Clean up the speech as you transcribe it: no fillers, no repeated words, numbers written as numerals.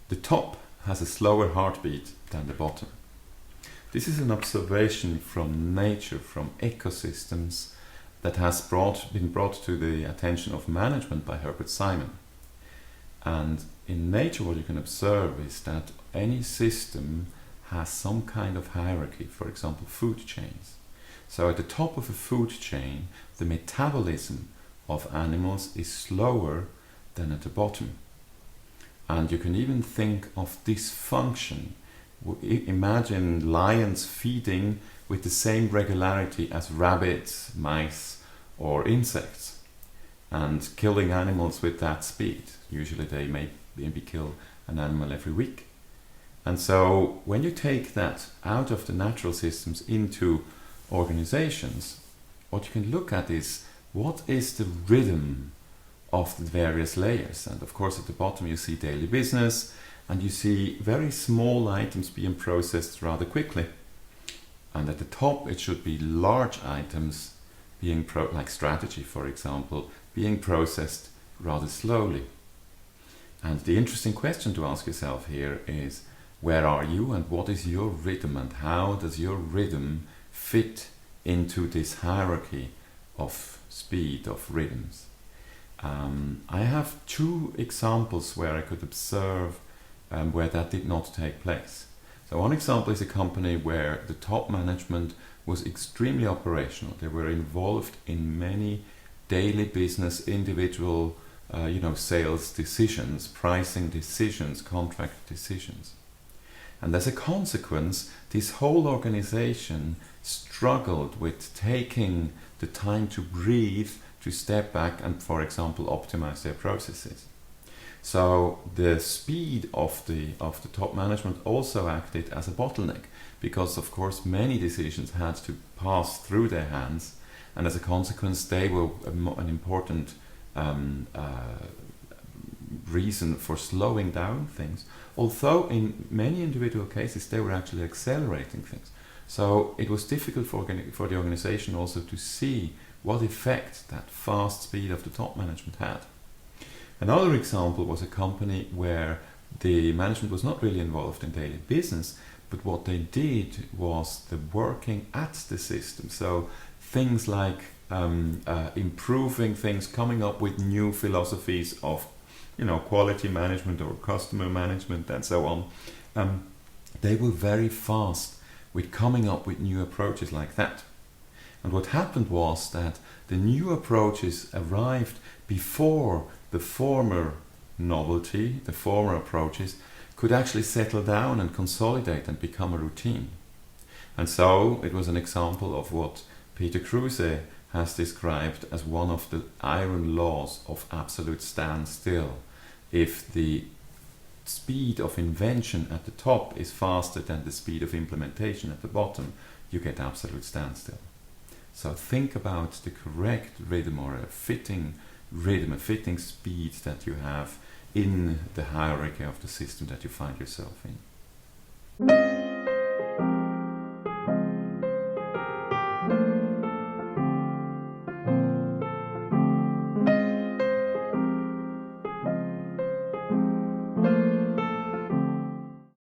the top has a slower heartbeat than the bottom. This is an observation from nature, from ecosystems, that has been brought to the attention of management by Herbert Simon. And in nature, what you can observe is that any system has some kind of hierarchy, for example, food chains. So at the top of a food chain, the metabolism of animals is slower than at the bottom. And you can even think of dysfunction. Imagine lions feeding with the same regularity as rabbits, mice, or insects, and killing animals with that speed. Usually they maybe kill an animal every week. And so when you take that out of the natural systems into organizations, what you can look at is what is the rhythm of the various layers. And of course at the bottom you see daily business, and you see very small items being processed rather quickly. And at the top it should be large items being like strategy, for example, being processed rather slowly. And the interesting question to ask yourself here is, where are you and what is your rhythm, and how does your rhythm fit into this hierarchy of speed, of rhythms? I have two examples where I could observe where that did not take place. So one example is a company where the top management was extremely operational. They were involved in many daily business, individual sales decisions, pricing decisions, contract decisions. And as a consequence, this whole organization struggled with taking the time to breathe, to step back and, for example, optimize their processes. So the speed of the top management also acted as a bottleneck, because of course many decisions had to pass through their hands, and as a consequence they were an important reason for slowing down things, although in many individual cases they were actually accelerating things. So it was difficult for the organization also to see what effect that fast speed of the top management had. Another example was a company where the management was not really involved in daily business, but what they did was the working at the system. So things like improving things, coming up with new philosophies of quality management or customer management and so on. They were very fast with coming up with new approaches like that. And what happened was that the new approaches arrived before the former novelty, the former approaches, could actually settle down and consolidate and become a routine. And so it was an example of what Peter Kruse has described as one of the iron laws of absolute standstill. If the speed of invention at the top is faster than the speed of implementation at the bottom, you get absolute standstill. So think about the correct rhythm, or a fitting rhythm, a fitting speed that you have in the hierarchy of the system that you find yourself in.